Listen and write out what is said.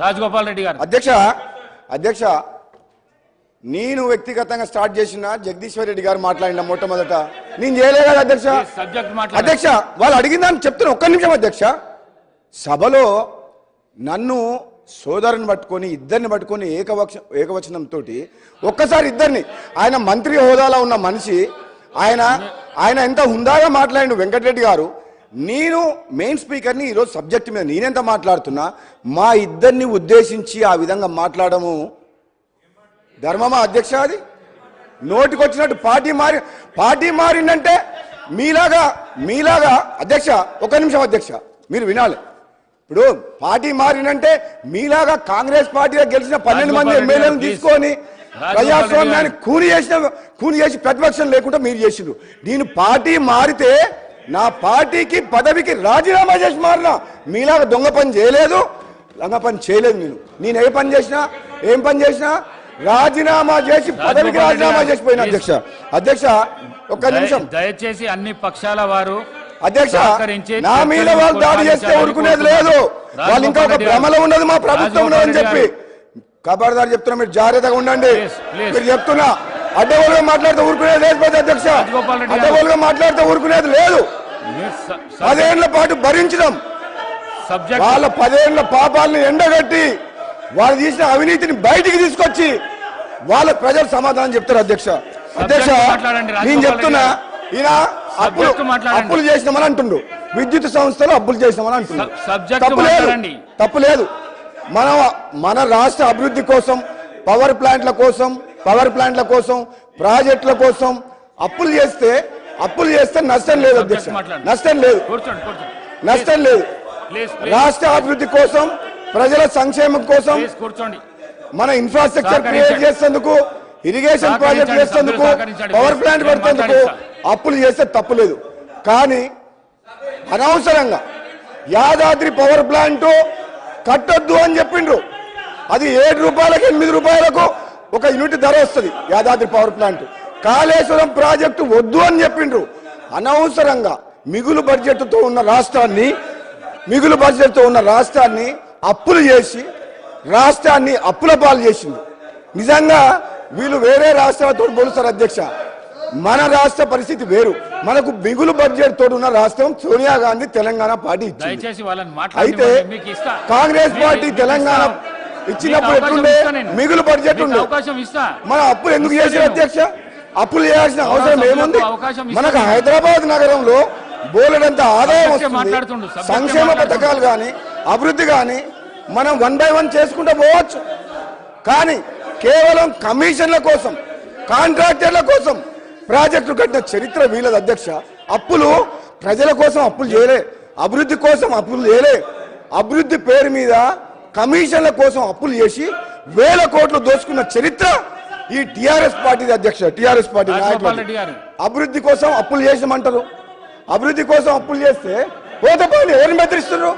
రాజగోపాల్ రెడ్డి గారు. అధ్యక్ష నేను వ్యక్తిగతంగా స్టార్ట్ చేసిన జగదీశ్వర్ రెడ్డి గారు మాట్లాడిన మొట్టమొదట నేను చేయలే కదా అధ్యక్ష వాళ్ళు అడిగిందని చెప్తున్నా. ఒక్క నిమిషం అధ్యక్ష. సభలో నన్ను సోదరుని పట్టుకొని ఇద్దరిని పట్టుకొని ఏకవచనంతో ఒక్కసారి ఇద్దరిని, ఆయన మంత్రి హోదాలో ఉన్న మనిషి, ఆయన ఎంత హుందాగా మాట్లాడిండు వెంకటరెడ్డి గారు. నేను మెయిన్ స్పీకర్ని ఈరోజు సబ్జెక్ట్ మీద నేనెంత మాట్లాడుతున్నా, మా ఇద్దరిని ఉద్దేశించి ఆ విధంగా మాట్లాడము ధర్మమా అధ్యక్ష? అది నోటికొచ్చినట్టు పార్టీ మారిందంటే మీలాగా అధ్యక్ష ఒక్క నిమిషం అధ్యక్ష మీరు వినాలి. ఇప్పుడు పార్టీ మారినంటే మీలాగా కాంగ్రెస్ పార్టీలో గెలిచిన 12 మంది ఎమ్మెల్యేలను తీసుకొని ప్రజాస్వామ్యాన్ని కూని చేసి ప్రతిపక్షం లేకుండా మీరు చేసిండ్రు. నేను పార్టీ మారితే నా పార్టీకి పదవికి రాజీనామా చేసి మారినా. మీలాగా దొంగ పని చేయలేదు, లంగ పని చేయలేదు. నేను ఏం పని చేసినా రాజీనామా చేసి పదవికి రాజీనామా చేసిపోయినా అధ్యక్ష ఒక్క నిమిషం. దయచేసి అన్ని పక్షాల వారు అధ్యక్ష నా మీద వాళ్ళు దాడి చేస్తే ఊరుకునేది లేదు. వాళ్ళు ఇంకా ఒక భ్రమలో ఉన్నది మా ప్రభుత్వం ఉన్నదని చెప్పి ఖబర్దార్ చెప్తున్నా. మీరు జాగ్రత్తగా ఉండండి. మీరు చెప్తున్నా అడ్డగోలుగా మాట్లాడితే ఊరుకునేది లేదు అధ్యక్ష. అడ్డగోలుగా మాట్లాడితే ఊరుకునేది లేదు. 10 ఏళ్ల పాటు భరించడం, వాళ్ళ 10 ఏళ్ల పాపాలను ఎండగట్టి వాళ్ళు చేసిన అవినీతిని బయటికి తీసుకొచ్చి వాళ్ళ ప్రజలు సమాధానం చెప్తారు అధ్యక్ష. నేను చెప్తున్నా ఈయన అప్పులు చేసినామని అంటుండు, విద్యుత్ సంస్థలు అప్పులు చేసినామని అంటుండు. తప్పులేదు. మన రాష్ట్ర అభివృద్ధి కోసం పవర్ ప్లాంట్ల కోసం ప్రాజెక్టుల కోసం అప్పులు చేస్తే నష్టం లేదు అధ్యక్ష. నష్టం లేదు. రాష్ట్ర అభివృద్ధి కోసం, ప్రజల సంక్షేమం కోసం, మన ఇన్ఫ్రాస్ట్రక్చర్ క్రియేట్ చేసేందుకు, ఇరిగేషన్ ప్రాజెక్ట్ చేసేందుకు, పవర్ ప్లాంట్ పెడుతేందుకు అప్పులు చేస్తే తప్పులేదు. కానీ అనవసరంగా యాదాద్రి పవర్ ప్లాంట్ కట్టొద్దు అని చెప్పిండ్రు. అది 7 రూపాయలకు 8 రూపాయలకు ఒక యూనిట్ ధర వస్తుంది Yadadri power plant. Kaleshwaram project వద్దు అని చెప్పిండ్రు. అనవసరంగా మిగులు బడ్జెట్తో ఉన్న రాష్ట్రాన్ని అప్పులు చేసి రాష్ట్రాన్ని అప్పుల పాలు చేసిండ్రు. నిజంగా వీళ్ళు వేరే రాష్ట్రాలతో పోలుస్తారు అధ్యక్ష. మన రాష్ట్ర పరిస్థితి వేరు. మనకు మిగులు బడ్జెట్ తోడు ఉన్న రాష్ట్రం సోనియా గాంధీ తెలంగాణ పార్టీ ఇచ్చింది. అయితే కాంగ్రెస్ పార్టీ తెలంగాణ ఇచ్చినప్పుడు ఎట్లుండే మిగులు బడ్జెట్ ఉండే. మన అప్పులు ఎందుకు చేశారు అధ్యక్ష? అప్పులు చేయాల్సిన అవసరం ఏముంది? మనకు హైదరాబాద్ నగరంలో బోలెడంత ఆదాయం వస్తుంది. సంక్షేమ పథకాలు కానీ అభివృద్ధి కానీ మనం 1 by 1 చేసుకుంటూ పోవచ్చు. కానీ కేవలం కమిషన్ల కోసం, కాంట్రాక్టర్ల కోసం ప్రాజెక్టులు కట్టిన చరిత్ర వీళ్ళది అధ్యక్ష. అప్పులు ప్రజల కోసం అప్పులు చేయలే, అభివృద్ధి కోసం అప్పులు చేయలే. అభివృద్ధి పేరు మీద కమిషన్ల కోసం అప్పులు చేసి 1000 కోట్లు దోచుకున్న చరిత్ర ఈ టిఆర్ఎస్ పార్టీ అధ్యక్ష. టిఆర్ఎస్ పార్టీ అభివృద్ధి కోసం అప్పులు చేసామంటారు. అభివృద్ధి కోసం అప్పులు చేస్తే పోతే పోయి ఎవరిని బెదిరిస్తున్నారు?